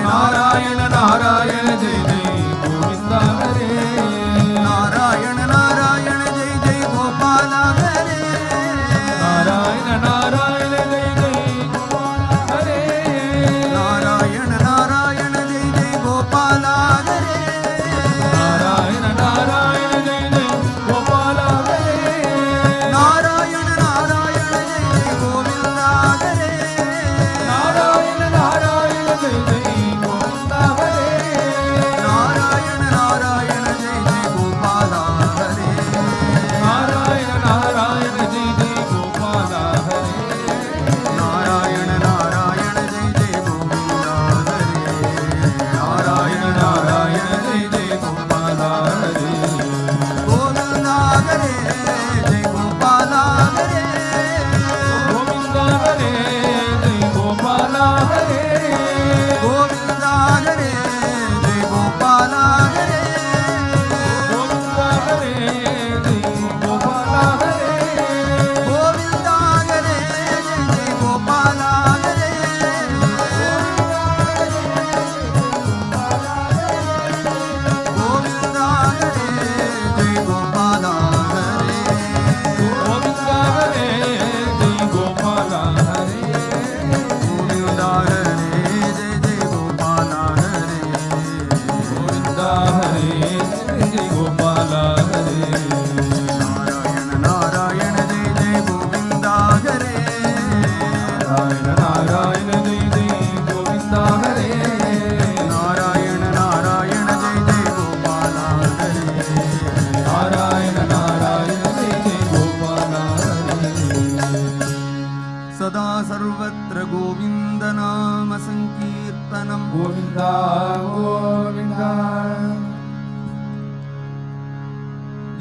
नारायण नारायण सदा सर्वत्र गोविन्द नाम संकीर्तनम् गोविन्द गोविन्द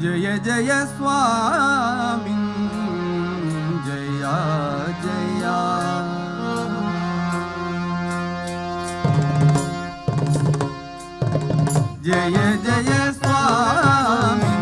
जय जय स्वामी जय जय जय जय स्वामी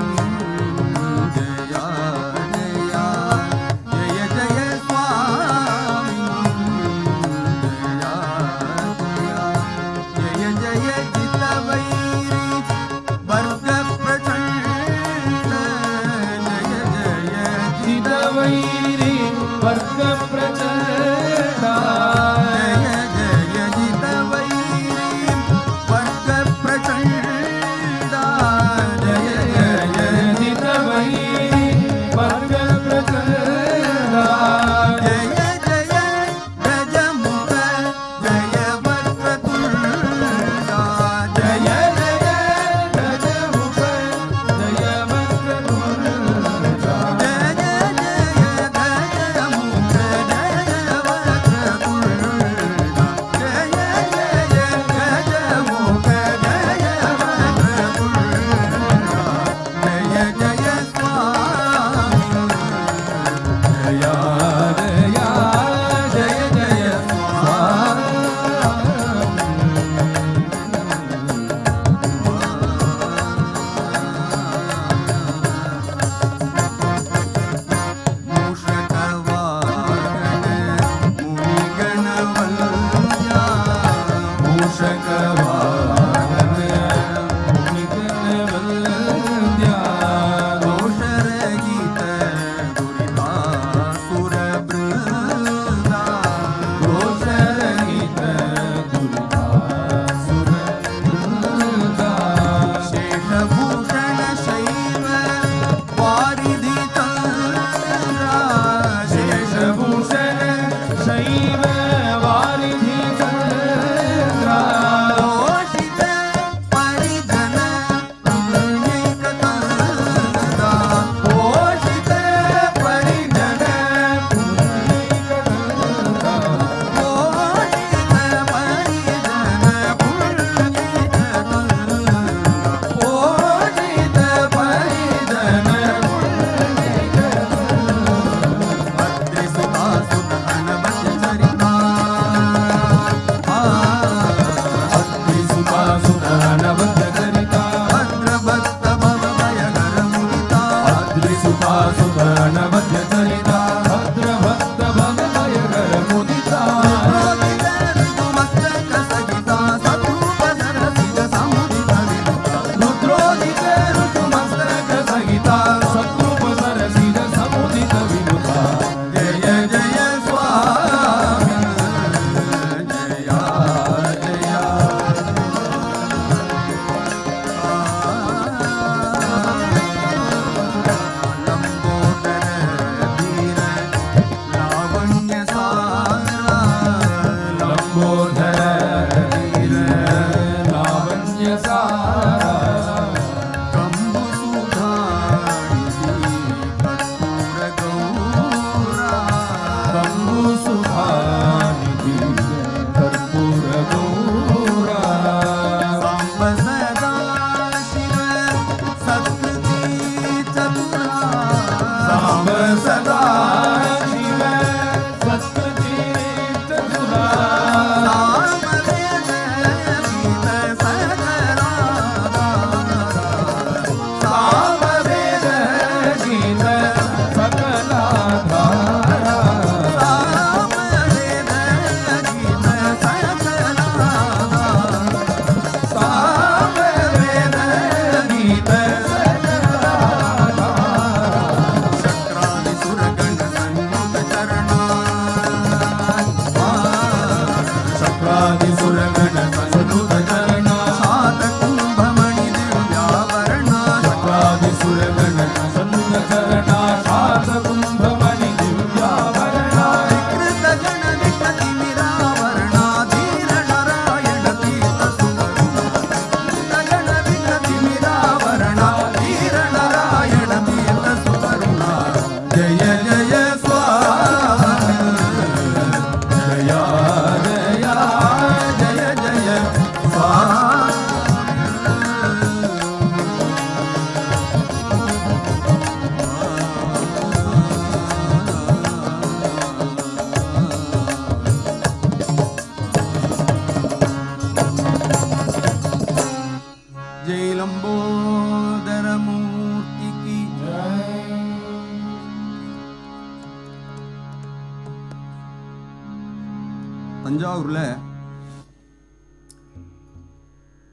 தஞ்சாவூரில்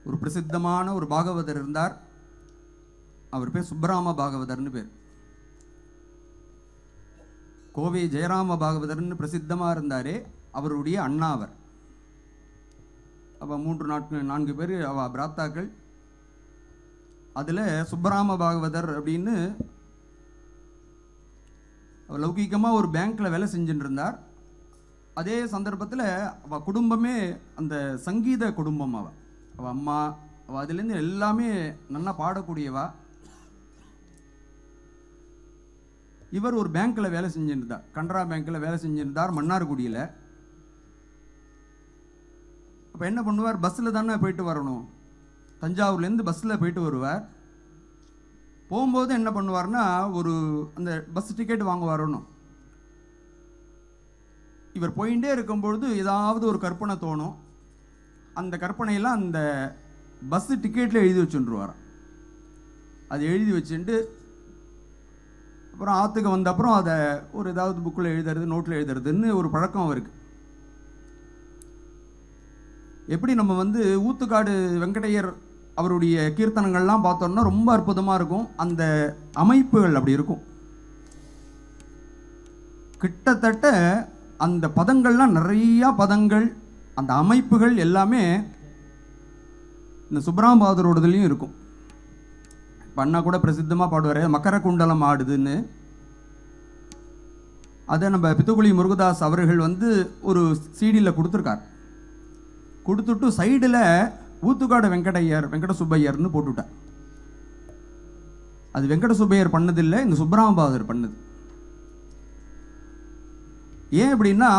ஒரு பிரசித்தமான ஒரு பாகவதர் இருந்தார். அவர் பேர் சுப்பராம பாகவதர்னு பேர். கோவை ஜெயராம பாகவதர்னு பிரசித்தமாக இருந்தாரே, அவருடைய அண்ணா அவர். அவள் 3-4 பேர் அவள் பிராத்தாக்கள். அதில் சுப்பராம பாகவதர் அப்படின்னு அவர் லௌகிகமாக ஒரு பேங்க்கில் வேலை செஞ்சுட்டு இருந்தார். அதே சந்தர்ப்பத்தில் அவள் குடும்பமே அந்த சங்கீத குடும்பம். அவள் அம்மா அவள் அதுலேருந்து எல்லாமே நல்லா பாடக்கூடியவா. இவர் ஒரு பேங்க்கில் வேலை செஞ்சுருந்தார், கனரா பேங்க்கில் வேலை செஞ்சுருந்தார் மன்னார்குடியில். அப்போ என்ன பண்ணுவார், பஸ்ஸில் தானே போயிட்டு வரணும், தஞ்சாவூர்லேருந்து பஸ்ஸில் போயிட்டு வருவார். போகும்போது என்ன பண்ணுவார்னா, ஒரு அந்த பஸ் டிக்கெட் வாங்க வரணும். இவர் போயிட்டே இருக்கும்பொழுது ஏதாவது ஒரு கற்பனை தோணும். அந்த கற்பனையெல்லாம் அந்த பஸ்ஸு டிக்கெட்டில் எழுதி வச்சுருவார். அது எழுதி வச்சுட்டு அப்புறம் ஆற்றுக்கு வந்த அப்புறம் அதை ஒரு ஏதாவது புக்கில் எழுதுறது, நோட்டில் எழுதுறதுன்னு ஒரு பழக்கம் அவருக்கு. எப்படி நம்ம ஊத்துக்காடு வெங்கடையர் அவருடைய கீர்த்தனங்கள்லாம் பார்த்தோம்னா ரொம்ப அற்புதமாக இருக்கும். அந்த அமைப்புகள் அப்படி இருக்கும். கிட்டத்தட்ட அந்த பதங்கள்லாம் நிறையா பதங்கள், அந்த அமைப்புகள் எல்லாமே இந்த சுப்பராமபாதரோடதுலேயும் இருக்கும். இப்போ அண்ணா கூட பிரசித்தமாக பாடுவார், மக்கர குண்டலம் ஆடுதுன்னு. அதை நம்ம பித்துக்குளி முருகதாஸ் அவர்கள் ஒரு சீடியில் கொடுத்துருக்கார். கொடுத்துட்டு சைடில் ஊத்துக்காடு வெங்கட சுப்பையர்னு போட்டுவிட்டார். அது வெங்கட சுப்பையர் பண்ணதில்லை, இந்த சுப்பராமபாதர் பண்ணது. ஏன் அப்படின்னா,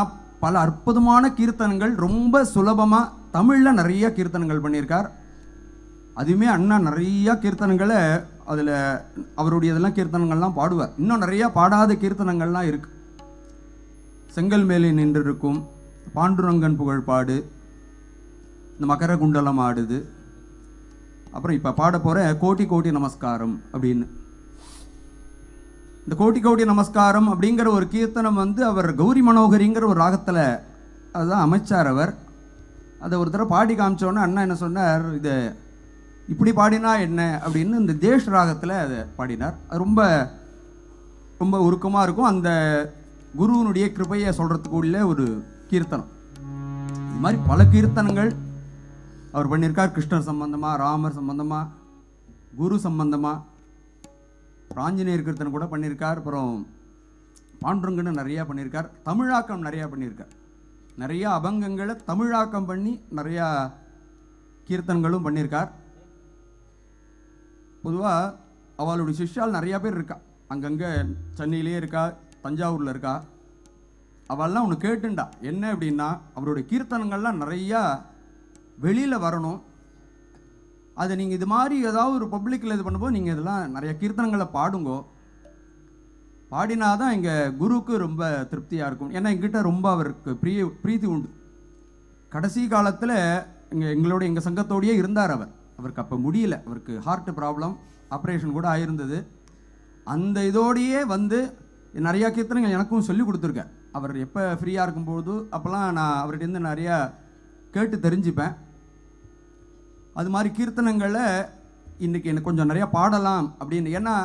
பல அற்புதமான கீர்த்தனங்கள் ரொம்ப சுலபமாக தமிழில் நிறைய கீர்த்தனங்கள் பண்ணியிருக்கார். அதுவுமே அண்ணா நிறையா கீர்த்தனங்களை அதில் அவருடைய இதெல்லாம் கீர்த்தனங்கள்லாம் பாடுவார். இன்னும் நிறையா பாடாத கீர்த்தனங்கள்லாம் இருக்கு. செங்கல் மேலே நின்று இருக்கும், பாண்டுரங்கன் புகழ் பாடு, இந்த மக்கர குண்டலம் ஆடுது, அப்புறம் இப்போ பாட போகிற கோட்டி கோட்டி நமஸ்காரம் அப்படின்னு. இந்த கோட்டி கோட்டி நமஸ்காரம் அப்படிங்கிற ஒரு கீர்த்தனம் அவர் கௌரி மனோகரிங்கிற ஒரு ராகத்தில் அதுதான் அமைச்சார் அவர். அதை ஒரு தடவை பாடி காமிச்சோன்னே அண்ணா என்ன சொன்னார், இதை இப்படி பாடினா என்ன அப்படின்னு இந்த தேஷ் ராகத்தில் அதை பாடினார். அது ரொம்ப ரொம்ப உருக்கமாக இருக்கும். அந்த குருவனுடைய கிருபையை சொல்கிறதுக்கு உள்ள ஒரு கீர்த்தனம். இது மாதிரி பல கீர்த்தனங்கள் அவர் பண்ணியிருக்கார். கிருஷ்ணர் சம்பந்தமாக, ராமர் சம்பந்தமாக, குரு சம்பந்தமாக, ஆஞ்சநேயர் கீர்த்தனம் கூட பண்ணியிருக்கார். அப்புறம் பாண்டுரங்கன்னு நிறையா பண்ணியிருக்கார். தமிழாக்கம் நிறையா பண்ணியிருக்கார். நிறையா அபங்கங்களை தமிழாக்கம் பண்ணி நிறையா கீர்த்தனங்களும் பண்ணியிருக்கார். பொதுவாக அவளுடைய சிஷ்யால் நிறையா பேர் இருக்கா. அங்கங்கே சென்னையிலே இருக்கா, தஞ்சாவூரில் இருக்கா. அவள்லாம் ஒன்று கேட்டுண்டா, என்ன அப்படின்னா, அவருடைய கீர்த்தனங்கள்லாம் நிறையா வெளியில் வரணும். அதை நீங்கள் இது மாதிரி ஏதாவது ஒரு பப்ளிக்கில் இது பண்ணும்போது நீங்கள் இதெல்லாம் நிறைய கீர்த்தனங்களை பாடுங்கோ. பாடினாதான் எங்கள் குருவுக்கு ரொம்ப திருப்தியாக இருக்கும். ஏன்னா எங்கிட்ட ரொம்ப அவருக்கு பிரீத்தி உண்டு. கடைசி காலத்தில் எங்கள் சங்கத்தோடையே இருந்தார் அவர். அவருக்கு அப்போ முடியல, அவருக்கு ஹார்ட் ப்ராப்ளம், ஆப்ரேஷன் கூட ஆயிருந்தது. அந்த இதோடையே நிறையா கீர்த்தனங்கள் எனக்கும் சொல்லி கொடுத்துருக்கேன். அவர் எப்போ ஃப்ரீயாக இருக்கும்போது அப்போல்லாம் நான் அவர்கிட்ட நிறையா கேட்டு தெரிஞ்சுப்பேன். அது மாதிரி கீர்த்தனங்களை இன்றைக்கி எனக்கு கொஞ்சம் நிறையா பாடலாம் அப்படின்னு. ஏன்னா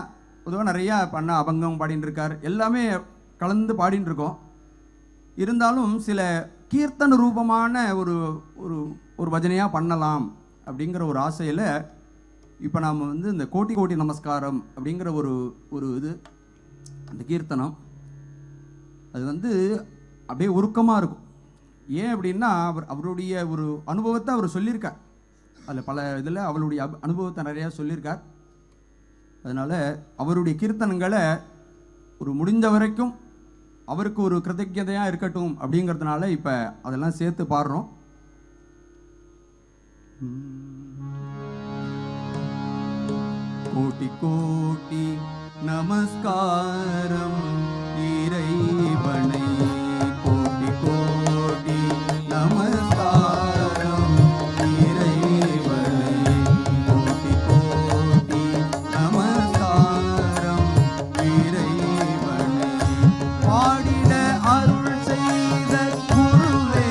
பொதுவாக நிறையா பண்ண அபங்கம் பாடின்னு இருக்கார், எல்லாமே கலந்து பாடின்னு இருக்கோம். இருந்தாலும் சில கீர்த்தன ரூபமான ஒரு ஒரு ஒரு பஜனையாக பண்ணலாம் அப்படிங்கிற ஒரு ஆசையில் இப்போ நாம் இந்த கோட்டி கோட்டி நமஸ்காரம் அப்படிங்கிற ஒரு இது, அந்த கீர்த்தனம் அது அப்படியே உருக்கமாக இருக்கும். ஏன் அப்படின்னா, அவருடைய ஒரு அனுபவத்தை அவர் சொல்லியிருக்கார். அதில் பல இதில் அவருடைய அனுபவத்தை நிறையா சொல்லியிருக்கார். அதனால் அவருடைய கீர்த்தனங்களை ஒரு முடிந்த வரைக்கும் அவருக்கு ஒரு கிருத்தஜதையாக இருக்கட்டும் அப்படிங்கிறதுனால இப்போ அதெல்லாம் சேர்த்து பாடுறோம். கோட்டி கோட்டி நமஸ்காரம் இறைவனை, கோட்டி கோட்டி நமஸ்காரம் இறைவனை, கோட்டி கோட்டி நமஸ்காரம் இறைவனை, பாடிட அருள் செய்த குருவே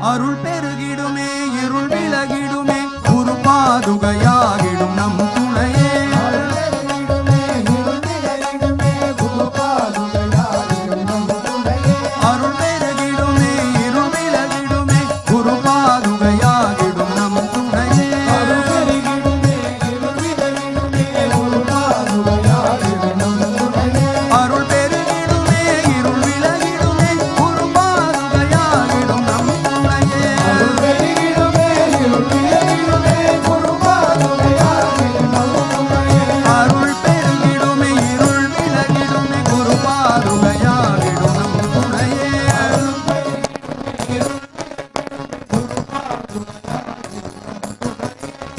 அருள் பெருகிடுமே இருள் விலகிடுமே குரு பாதுகையாகிடும் நம் துணையே அருள் பெருகிடுமே இருள் விலகிடுமே குரு பாதுகையாகிடும் நம் துணையே அருள் பெருகிடுமே இருள் விலகிடுமே குரு பாதுகையாகிடும் நம் துணையே அருள் பெருகிடுமே இருள் விலகிடுமே குரு பாதுகையாகிடும் நம் துணையே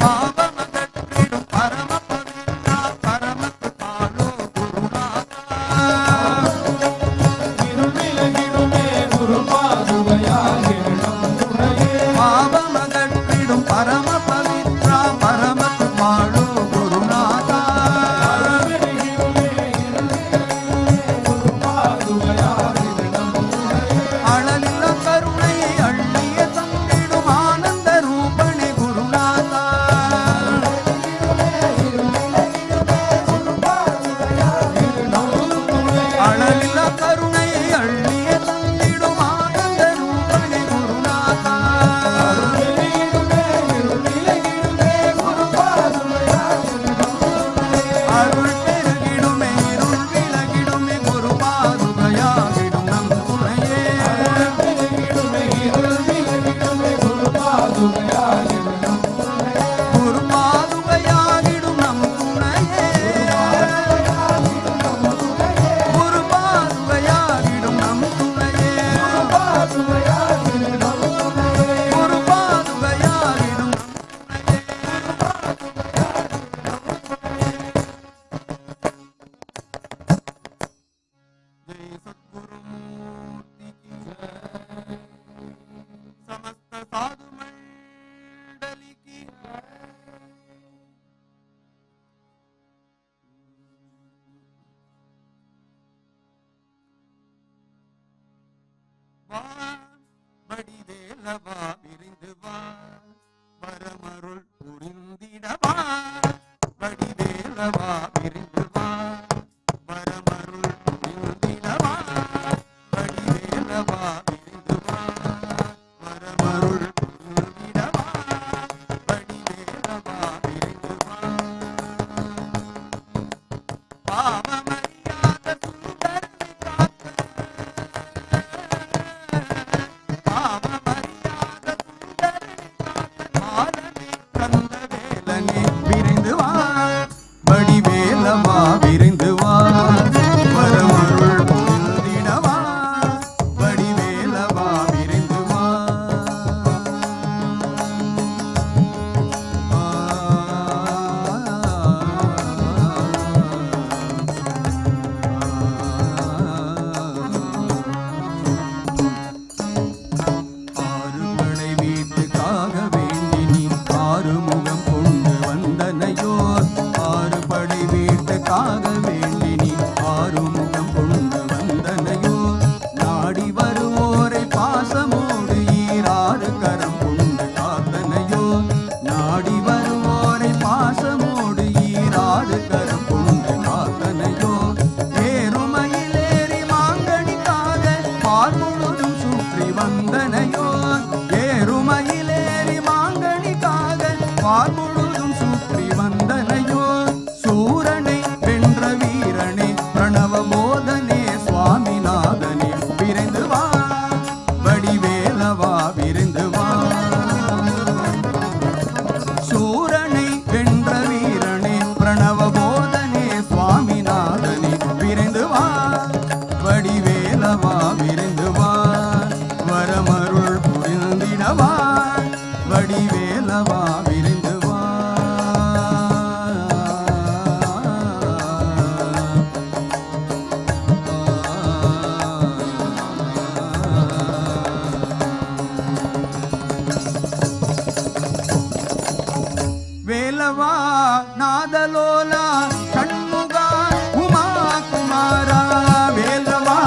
பாவமகற்றிடும் பரம பவித்ரா பரமத்து பாலோ பாவமகற்றிடும் பரம பவித்ரா பரமத்து பாலோ குருநாதா அழலில கருணையை அள்ளிய தந்திடும் ஆனந்த ரூபனே குருநாதா அழலில கருணையை அள்ளிய தந்திடும் ஆனந்த ரூபனே குருநாதா அருள் பெருகிடுமே இருள் விலகிடுமே குரு பாதுகையாகிடும் நம் துணையே குரு பாதுகையாகிடும் நம் துணையே குரு பாதுகையாகிடும் நம் துணையே குரு பாதுகையாகிடும் जय सद्गुरु मूर्ति की जय समस्त साधु मंडली की बड़ी வேலவா விரிந்து வா வரமருள் புரிந்திடவா படி வேலவா விரிந்து வா வரமருள் புரிந்திடவா படி வேலவா விரிந்து வா வரமருள் புரிந்திடவா படி வேலவா விரிந்து வா பாவமறியாத சுந்தரனை காக்க பாவமறியாத சுந்தரனை காக்க பாலனை தந்த வேலனே விரைந்து வா படி வேலவா விரைந்து வா வரமருள் புரிந்திடவா படி வேலவா விரைந்து வா ஆறுபடை வீட்டுக்காக வேண்டி நீ ஆறுமுகம் கொண்டு வந்தனையோ ஆறுபடை வீட்டுக்காக வேண்டி நீ ஆறுமுகம் கொண்டு வந்தனையோ நாடி வருவோரை பாசமோடு ஈராறு கரம் கொண்டு காத்தனையோ நாடி வருவோரை பாசமோடு ஈராறு கரம் கொண்டு காத்தனையோ ஏறுமையிலேறி மாங்கனிக்காக பார் முழுதும் சுற்றி வந்தனையோ ஏறுமையிலேறி மாங்கனிக்காக பார் முழுதும் சுற்றி வந்தனையோ சூரனை வென்ற வீரனே பிரணவ போதனே சுவாமிநாதனே விரைந்து வா வடிவேலவா விரைந்து வா சூரனை வென்ற வீரனே பிரணவ போதனே சுவாமிநாதனே விரைந்து வா வடிவேலவா விரைந்து வா வரமருள் புரிந்திடவா வடிவேலவா விரைந்து வா வேலவா நாதலோலா ஷண்முகா உமா குமாரா வேலவா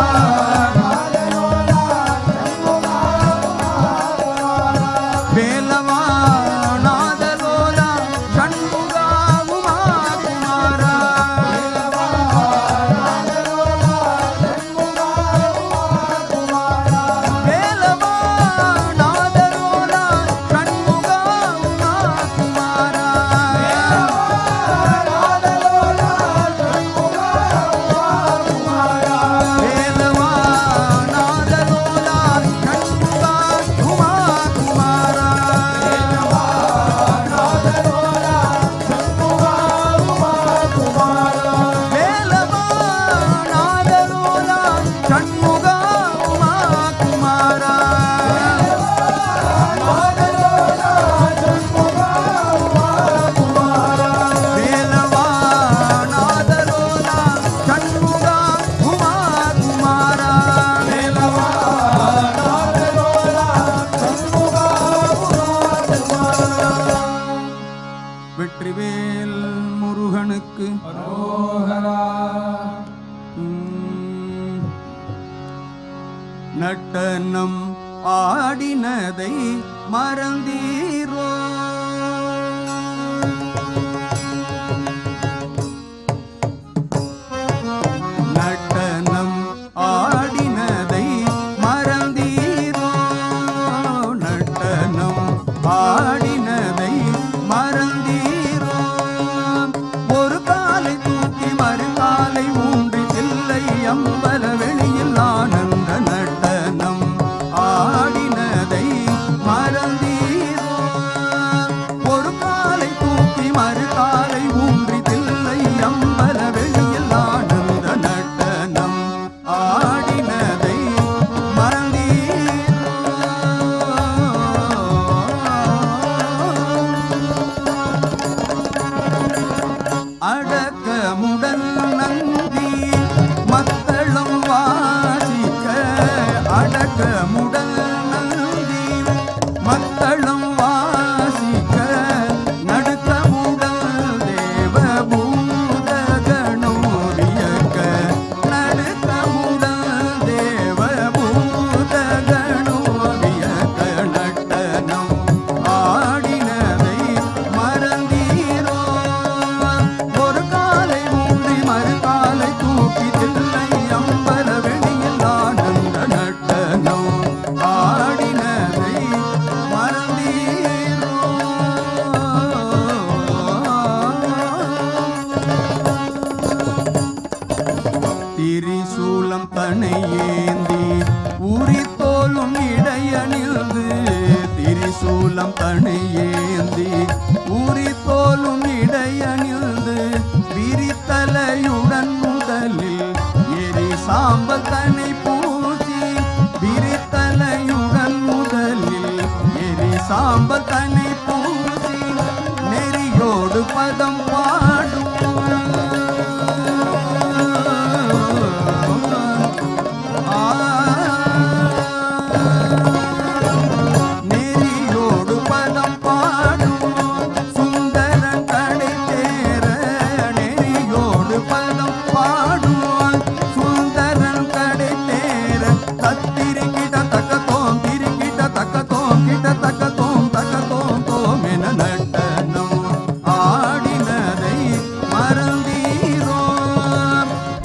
நட்டனம் ஆடினதை மறந்தீரோ? நட்டனம் ஆடினதை மறந்தீரோ? நட்டனம் ஆடினதை மறந்தீரோ? ஒரு காலை தூக்கி மறு காலை ஊன்றி தில்லை அம்பல வெளியில் ஆனந்த நட்டனம் ஆடினதை மறந்தீரோ? ஒரு காலை தூக்கி மறு காலை ஊன்றி தில்லை அம்பல வெளியில் ஆனந்த நட்டனம் ஆடினதை மறந்தீரோ? அடக்கமுடன் நந்தி மத்தளம் வாசிக்க, அடக்கமுடன் நந்தி மத்தளம் வாசிக்க, நடுக்கமுடன் தேவ பூதகணோரியக்க, நடுக்கமுடன் தேவ பூதகணோரியக்க, நட்டனம் ஆடினதை மறந்தீரோ? ஒரு காலை ஊன்றி மறு காலை தூக்கி தில்லை அம்பல வெளியில் ஆனந்த நட்டனம் ஆடினதை மறந்தீரோ? திரிசூலம் தனை ஏந்தி உரித்தோலும் இடையணிந்து, திரிசூலம் தனை ஏந்தி உரித்தோலும் இடையணிந்து, விரித்தலையுடன் முதலில் எரி சாம்பல் தனை பூசி, விரித்தலையுடன் முதலில் எரி சாம்பல் தனை பூசி, நெறியோடு பதம் பாடும் நெறியோடு பதம் பாடும் சுந்தரன் கடை தேர, நெறியோடு பதம் பாடும் சுந்தரன் கடை தேர, தத்திரிக்கிட தக்கத்தோம் திரிக்கிட தக்கத்தோம் கிட தக்கத்தோம் தக்கத்தோம் தோம் என நட்டனம் ஆடினதை மறந்தீரோ?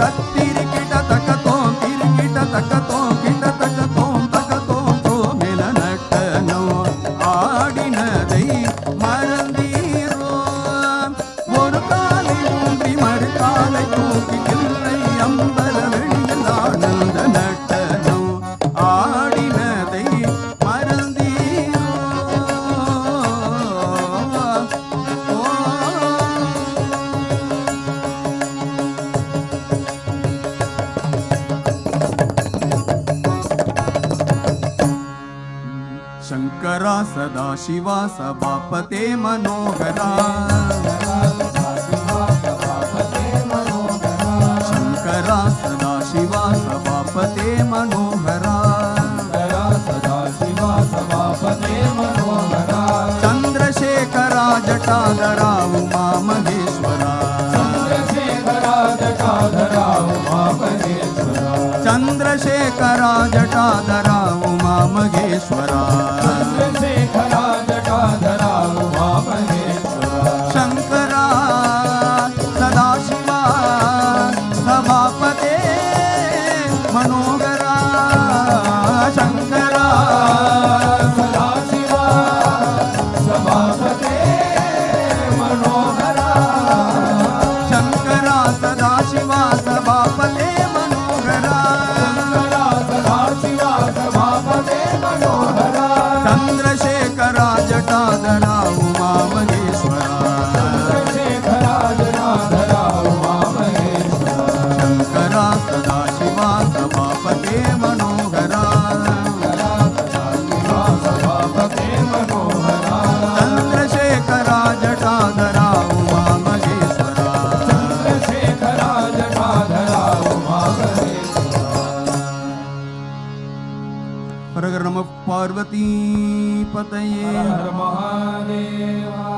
கத்திரிக்கிட தக்கத்தோம் திரிக்கிட தக்கத்தோம் கிட தக்கத்தோம் தக்கத்தோம் தோம் என நட்டனம் ஆடினதை மறந்தீரோ? ஒரு காலை ஊன்றி மறு காலை தூக்கி தில்லை அம்பல வெளியில் ஆனந்த நட்டனம் ஆடினதை மறந்தீரோ? शंकरा सदा शिवा सभापते मनोहरा, शंकरा सदा शिवा सभापते मनोहरा, चंद्रशेखरा जटाधरा उमा महेश्वरा, चंद्रशेखरा जटाधरा उमा महेश्वरा, शंकरा सदाशिवा सभापते मनोहरा, शंकरा सदाशिवा सभापते मनोहरा, शंकरा सदाशिवा सभापते मनोहरा, चंद्रशेखरा जटाधरा उमा महेश्वरा, शंकरा सदाशिवा सभापते मनोहरा, चंद्रशेखरा जटाधरा उमा महेश्वरा, हर हर नमः पार्वती पतये हर महादेवा।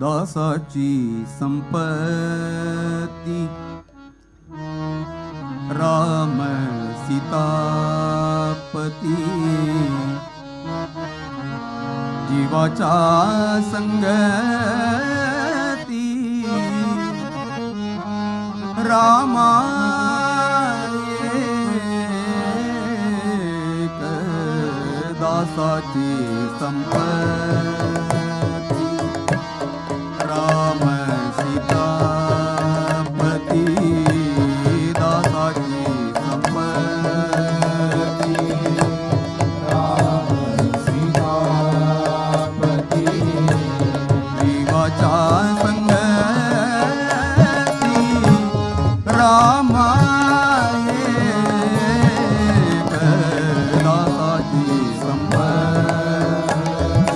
दासाची संपत्ती राम सीतापती जीवाच्या संगती रामा एक दासाची संपत्ती राम सीतापती दासाची संपत्ती राम सीतापती जीवाच्या संगती रामा एक दासाची संपत्ती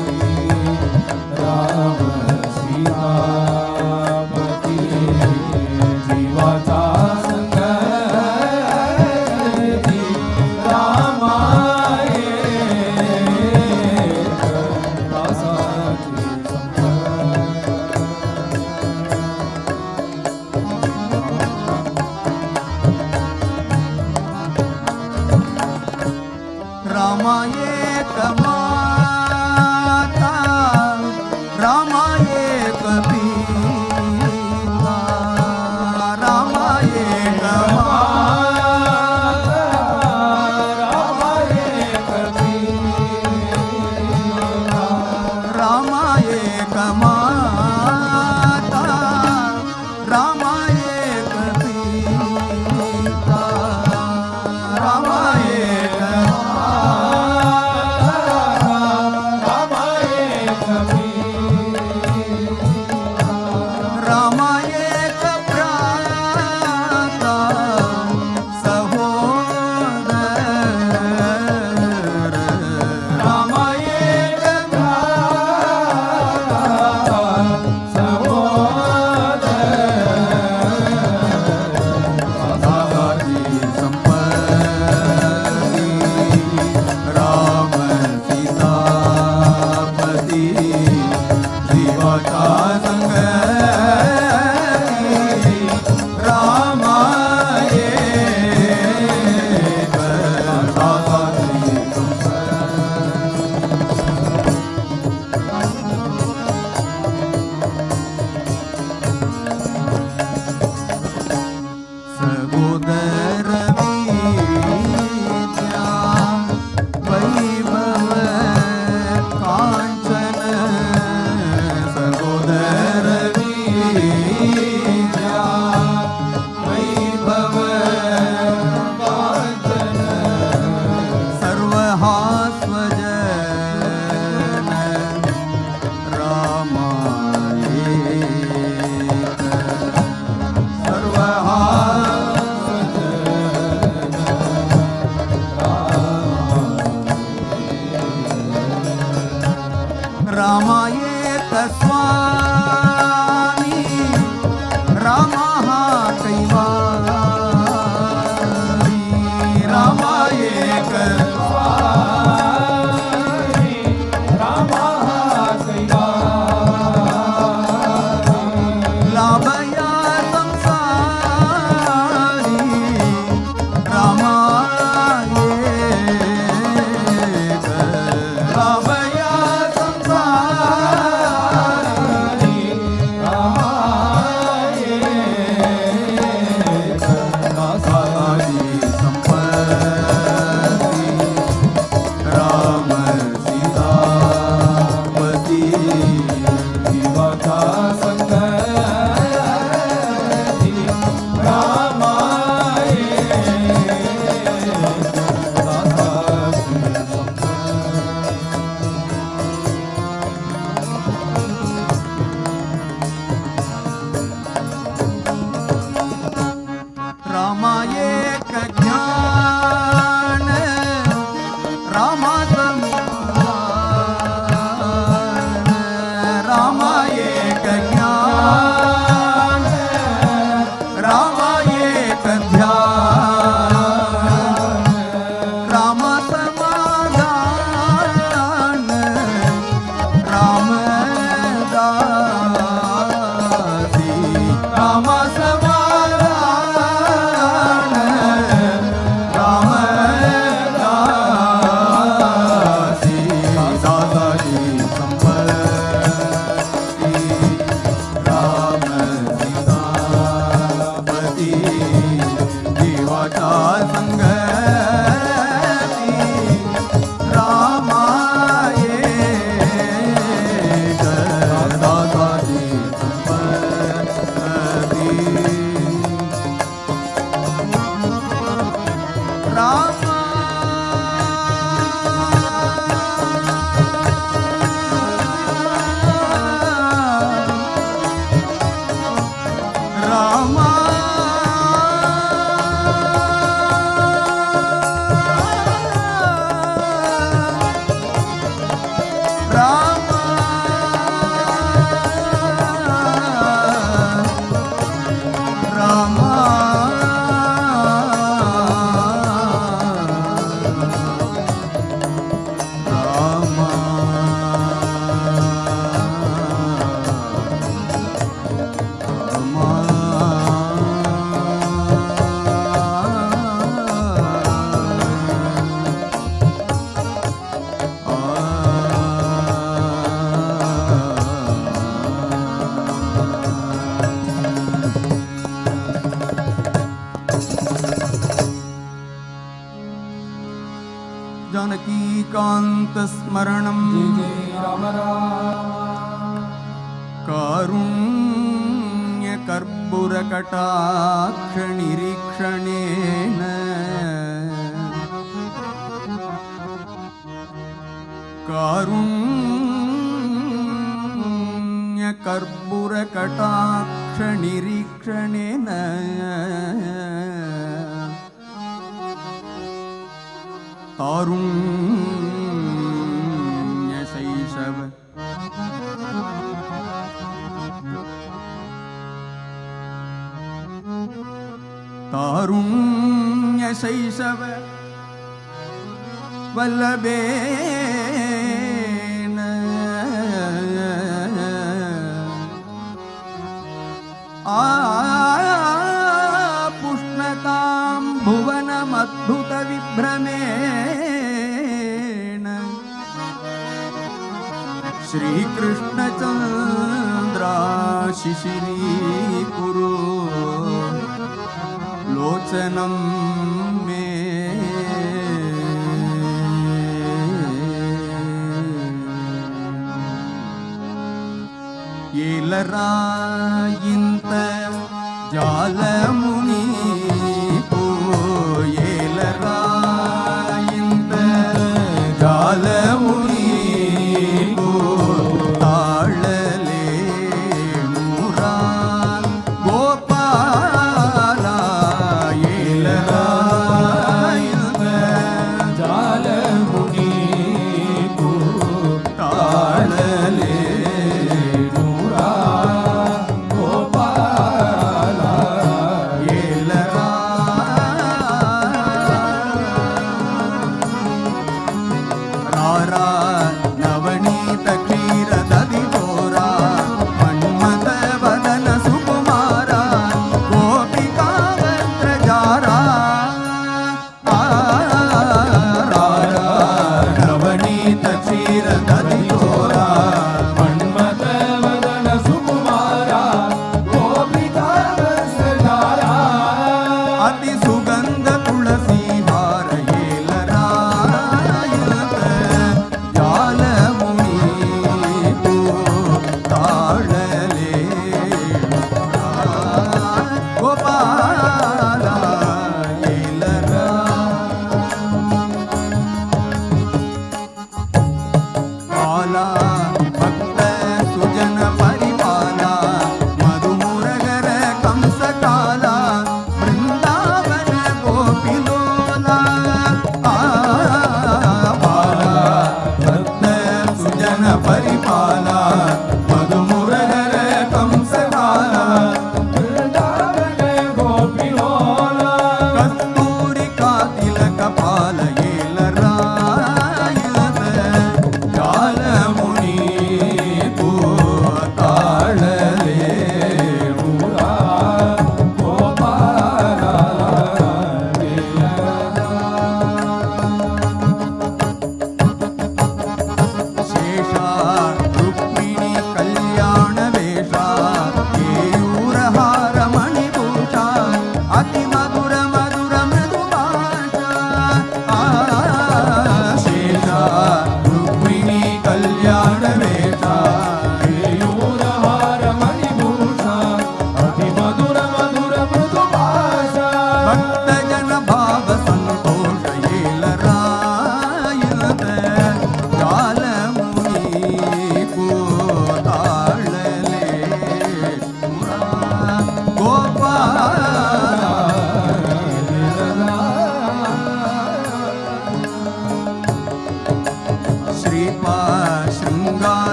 जानकीकान्तस्मरणं जय जय राम राम कारुण्यकर्पूरकटाक्षनिरीक्षणेन कारुण्यकर्पूरकटाक्षनिरीक्षणेन तारुण्यशैशव तारुण्यशैशव वल्लभेन पुष्णतां भुवनमद्भुतविभ्रमेण श्रीकृष्णचन्द्राशिशिरीकुरु लोचनं मे येलरायिन्त जालमुनि येलरायिन्त जालमुनि ताळले मुरान् गोपाला येलरायिन्त जालमुनि ताळले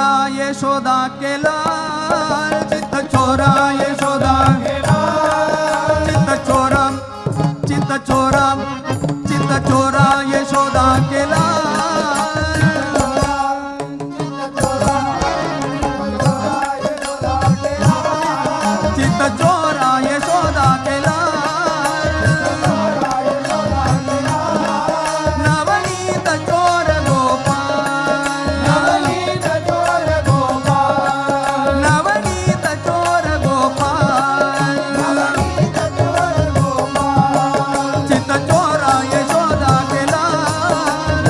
चोरा यशोदा के लाल, चित्त चोरा यशोदा के लाल, चित्त चोरा यशोदा के लाल, चित्त चोरा यशोदा के लाल, नवनीत चोर गोपाल, नवनीत चोर गोपाल, नवनीत चोर गोपाल, नवनीत चोर गोपाल, चित्त चोरा यशोदा के लाल,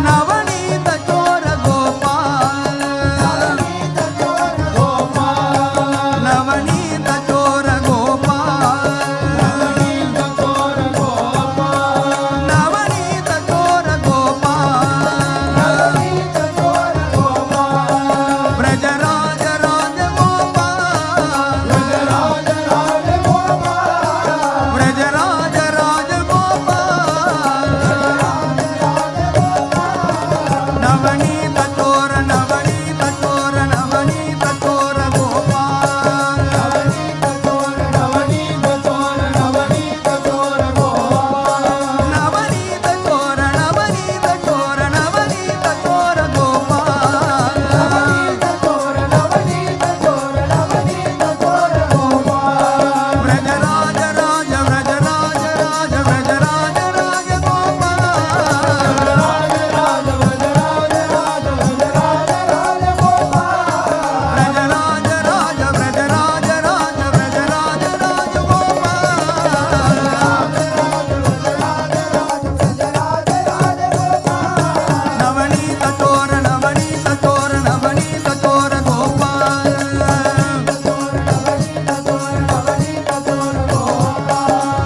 नवनीत चोर गोपाल, नवनीत चोर गोपाल, नवनीत चोर गोपाल, नवनीत चोर गोपाल, नवनीत चोर गोपाल, नवनीत चोर गोपाल, ब्रजराज राज गोपाल, ब्रजराज राज गोपाल, ब्रजराज राज गोपाल, नवनीत चोर नवनीत चोर नवनीत चोर गोपाल, नवनीत चोर नवनीत चोर नवनीत चोर गोपाल, नवनीत चोर नवनीत चोर नवनीत चोर गोपाल, नवनीत चोर नवनीत चोर नवनीत चोर गोपाल, ब्रजराज राज ब्रजराज राज ब्रजराज राज गोपाल, ब्रजराज राज ब्रजराज राज ब्रजराज राज गोपाल, ब्रजराज राज ब्रजराज राज ब्रजराज राज गोपाल, नवनीत चोर नवनीत चोर नवनीत चोर गोपाल,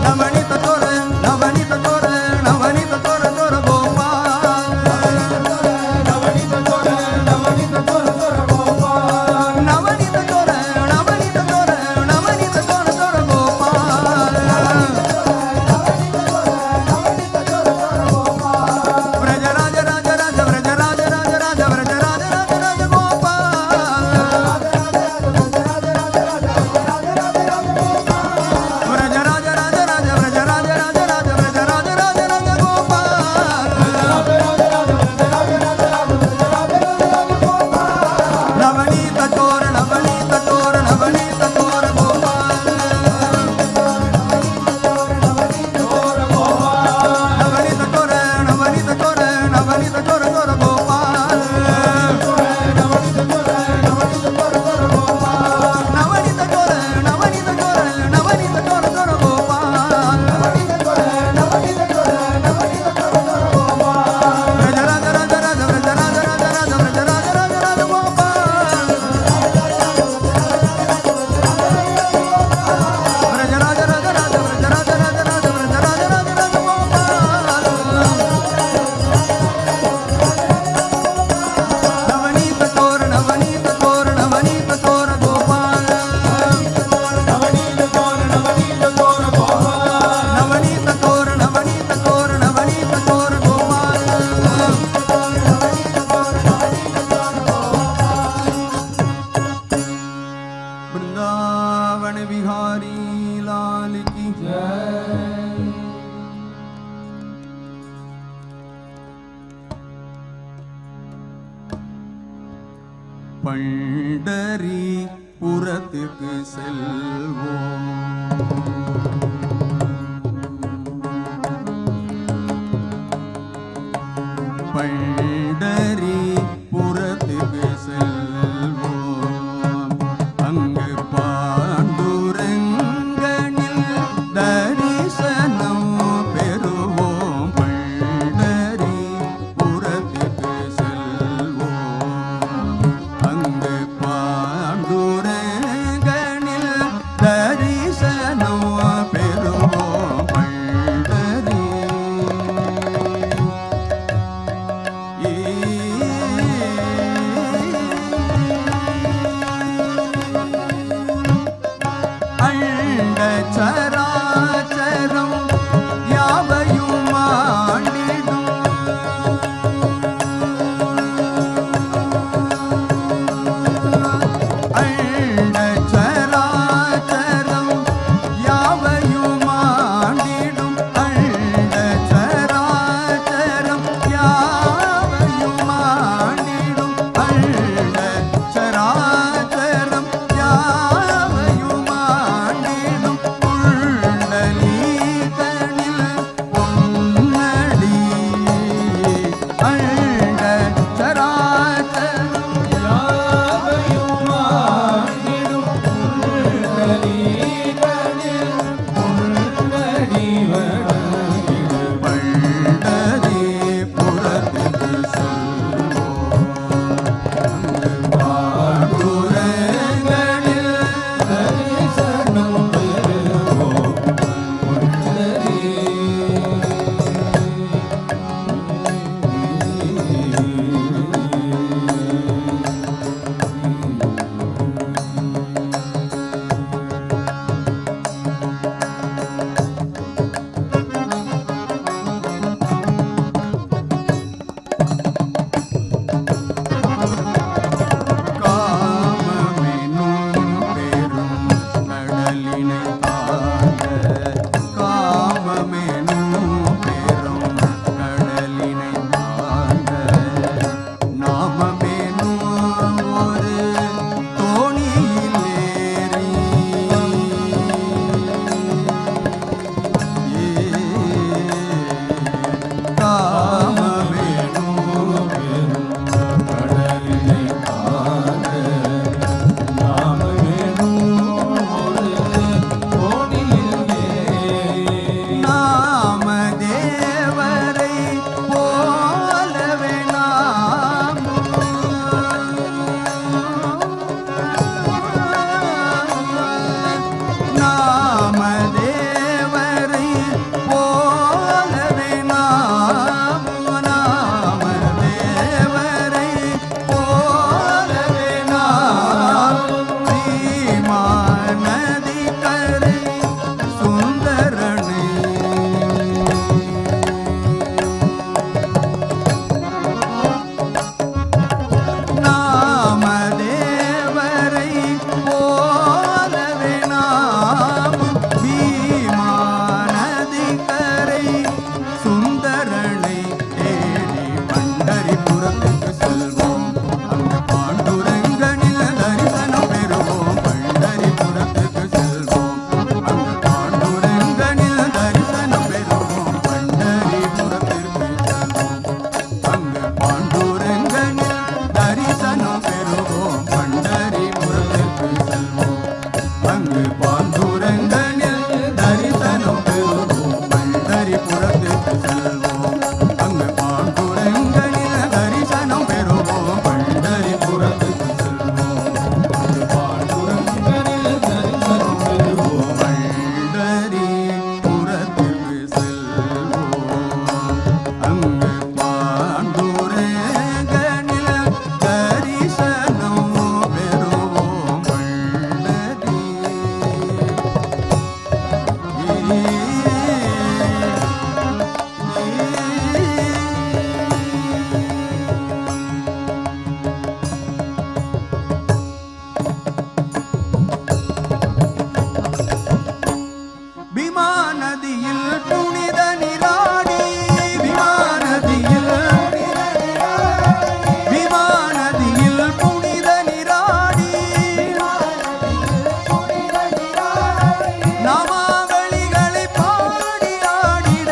नवनीत चोर नवनीत चोर नवनीत चोर चोर गोपाल, नवनीत चोर नवनीत चोर चोर गोपाल, नवनीत चोर नवनीत चोर नवनीत चोर चोर गोपाल, ब्रजराज राज राज ब्रजराज राज राज ब्रजराज राज राज गोपाल, ब्रजराज राज राज ब्रजराज राज राज ब्रजराज राज राज गोपाल, नवनीत चोर नवनीत चोर नवनीत चोर गोपाल, नवनीत चोर नवनीत चोर नवनीत चोर चोर गोपाल, नवनीत चोर नवनीत चोर चोर गोपाल, नवनीत चोर नवनीत चोर नवनीत चोर चोर गोपाल, नवनीत चोर नवनीत चोर नवनीत चोर चोर गोपाल, ब्रजराज राज राज ब्रजराज राज राज ब्रजराज राज राज गोपाल, ब्रजराज राज राज ब्रजराज राज राज ब्रजराज राज राज गोपाल, नवनीत चोर नवनीत चोर नवनीत चोर गोपाल, नवनीत चोर नवनीत चोर गोपाल, नवनीत चोर नवनीत चोर नवनीत चोर गोपाल, वृंदावन बिहारी लाल की जय। பண்டரிபுரத்துக்கு செல்வோம், பண்டரிபுரத்துக்கு செல்வோம், அங்கு பாண்டுரங்கனில் தரிசனம் பெறுவோம், பண்டரிபுரத்துக்கு செல்வோம், அங்கு பாண்டுரங்கனில் தரிசனம் பெறுவோம், பண்டரி புறத்துக்கு செல்வோம் அங்கு பாண்டுரங்கனில் தரிசனம் பெறுவோம் பண்டரிபுரத்துக்கு செல்வோம் அங்கு பாண்டுரங்கனில் தரிசனம் பெறுவோம் பண்டரிபுரத்துக்கு செல்வோம் அங்கு பாண்டுரங்கனில் தரிசனம் பெறுவோம் பண்டரி விமானதியில் புனித நீராடி விமானதியில் புனித நீராடி நாமாவளிகளை பாடி ஆடிட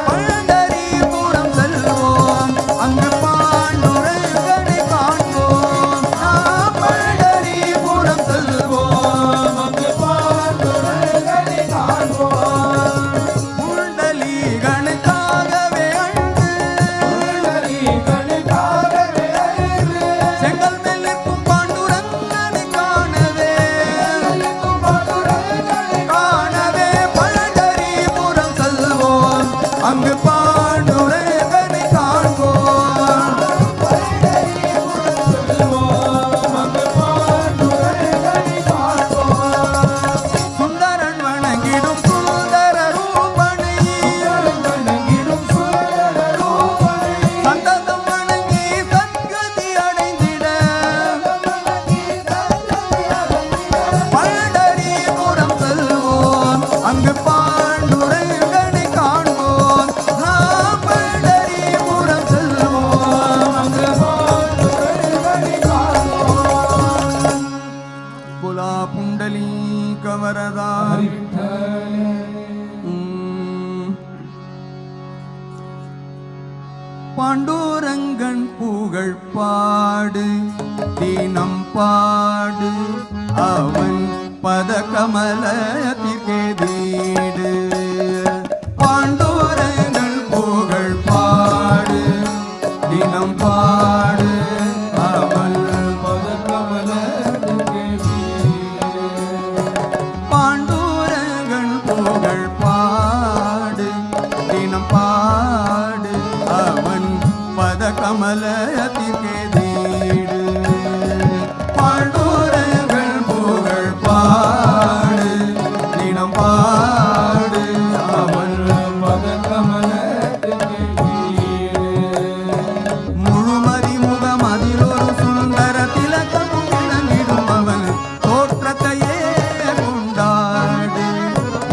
பண்டரிபுரம் செல்வோம் அங்கு பாண்டுரங்கனை காண்போம் நாம் பண்டரிபுரம் செல்வோம் அங்கு பாண்டுரங்கனை காண்போம் புண்டலீகனுக்காகவே அன்று செங்கல் மேல் நிற்கும் பாண்டுரங்கனை காணவே பண்டரிபுரம் செல்வோம் அங்கு பாண்டுரங்கனை காண்போம் சுந்தரன் வணங்கிடும் சுந்தர ரூபனை சந்ததம் வணங்கி சத்கதி அடைந்திட பண்டரிபுரம் செல்வோம் அங்கு பாண்டுரங்கனை காண்போம் நாம் பண்டரிபுரம் செல்வோம் அங்கு பாண்டுரங்கனை காண்போம் புலா புண்டலி கவரதா பாண்டுரங்கன் புகழ் பாடு தினம் பாடு அவன் பத கமலத்திற்கே வீடு பாண்டுரங்கன் புகழ் பாடு தினம் பாடு அவன் பத கமலத்திற்கே வீடு பாண்டுரங்கன் புகழ் பாடு தினம் பாடு அவன் பத கமலத்திற்கே வீடு பாண்டுரங்கன் புகழ் பாடு தினம் பாடு அவன் பத கமலத்திற்கே வீடு முழுமதி முகமதில் ஒரு சுந்தர திலகமும் விளங்கிடும் அவன் தோற்றத்தையே கொண்டாடு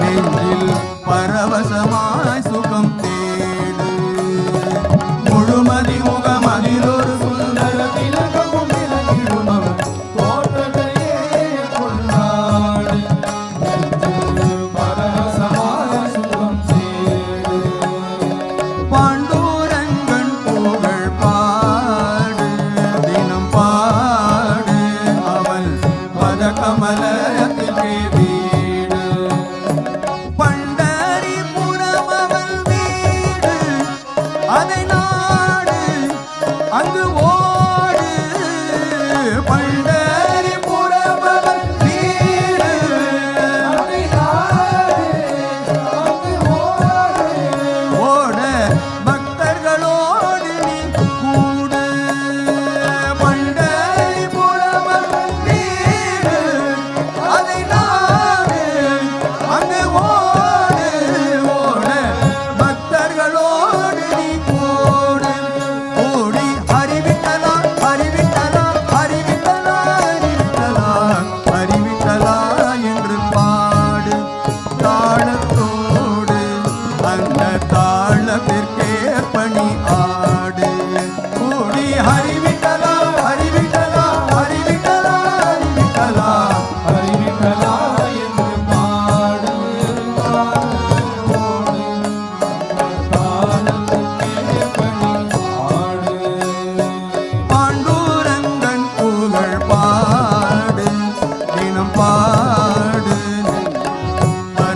நெஞ்சில் பரவசமாய் சுகம் தேடு முழுமதி முகமதில் ஒரு சுந்தர திலகமும் விளங்கிடும் அவன் தோற்றத்தையே கொண்டாடு நெஞ்சில் பரவசமாய் சுகம் தேடு பாண்டுரங்கன் புகழ் பாடு தினம் பாடு அவன் பத கமலத்திற்கே வீடு பண்டரிபுரம்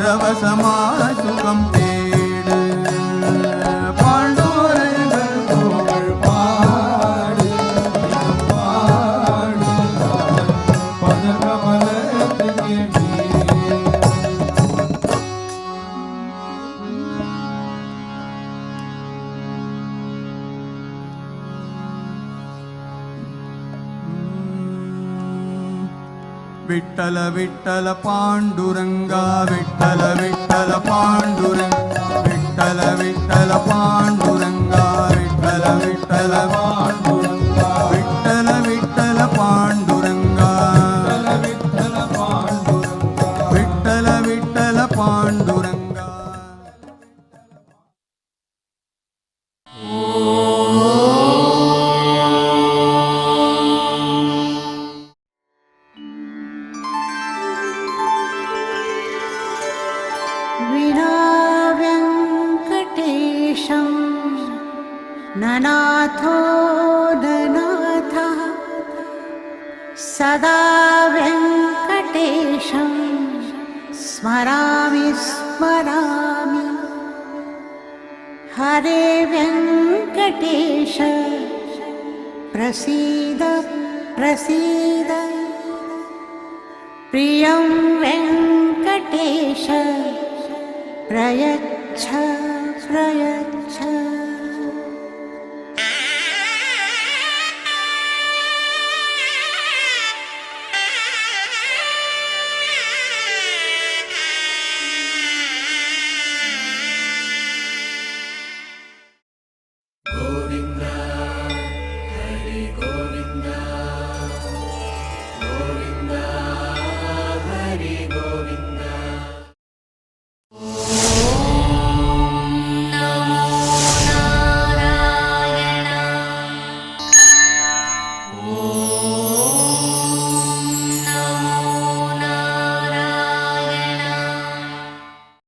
பரவசமாய் சுகம் தேடு பாண்டோரங்கள் புகழ் பாடு பாடு பதகமலத்துக்கு விட்டல விட்டல பாண்டுரங்கா விட்டல விட்டல பாண்டுரங்கா விட்டல விட்டல பாண்டுரங்கா விட்டல விட்டல பாண்டுரங்கா விட்டல விட்டல பாண்டுரங்கா விட்டல பாண்டுரங்கா விட்டல விட்டல பாண்டுரங்கா. विना व्यङ्कटेशं ननाथो ननाथः सदा व्यङ्कटेशं स्मरामि स्मरामि हरे व्यङ्कटेश प्रसीद प्रसीद प्रियं वेङ्कटेश प्रयच्छ प्रयच्छ